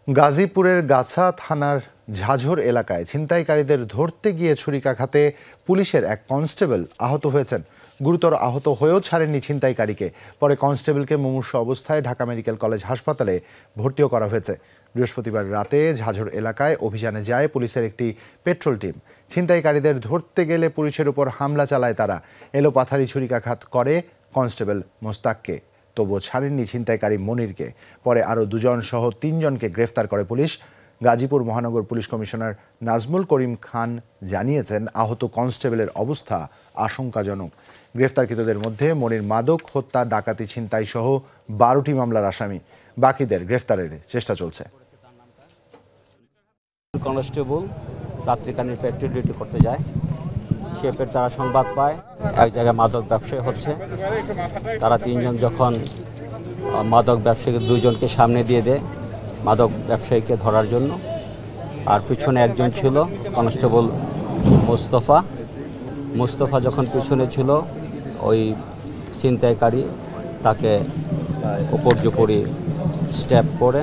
গাজীপুরের গাছা থানার ঝাঝর এলাকায় ছিনতাইকারীদের ধরতে গিয়ে ছুরিকাঘাতে পুলিশের এক কনস্টেবল আহত হয়েছেন। গুরুতর আহত হয়েও ছাড়েননি ছিনতাইকারীকে। পরে কনস্টেবলকে মুমূর্ষু অবস্থায় ঢাকা মেডিকেল কলেজ হাসপাতালে ভর্তিও করা হয়েছে। বৃহস্পতিবার রাতে ঝাঝর এলাকায় অভিযানে যায় পুলিশের একটি পেট্রোল টিম। ছিনতাইকারীদের ধরতে গেলে পুলিশের উপর হামলা চালায় তারা। এলোপাথারি ছুরিকাঘাত করে কনস্টেবল মোস্তাককে, তবুও ছাড়েননি ছিনতাইকারী মনিরকে। পরে আরও দুজন সহ ৩ জনকে গ্রেফতার করে পুলিশ। গাজীপুর মহানগর পুলিশ কমিশনার নাজমুল করিম খান জানিয়েছেন, আহত কনস্টেবলের অবস্থা আশঙ্কাজনক। গ্রেফতারকৃতদের মধ্যে মনির মাদক, হত্যা, ডাকাতি, ছিনতাই সহ 12টি মামলার আসামি। বাকিদের গ্রেফতারের চেষ্টা চলছে। কনস্টেবল রাত্রিকালীন পেট্রোল ডিউটি করতে যায়। শেপের তারা সংবাদ পায় এক জায়গায় মাদক ব্যবসায়ী হচ্ছে। তারা 3 জন যখন মাদক ব্যবসায়ীকে 2 জনকে সামনে দিয়ে দেয় মাদক ব্যবসায়ীকে ধরার জন্য, আর পিছনে একজন ছিল কনস্টেবল মুস্তফা যখন পিছনে ছিল, ওই ছিনতাইকারী তাকে উপর্যুপরি স্ট্যাপ করে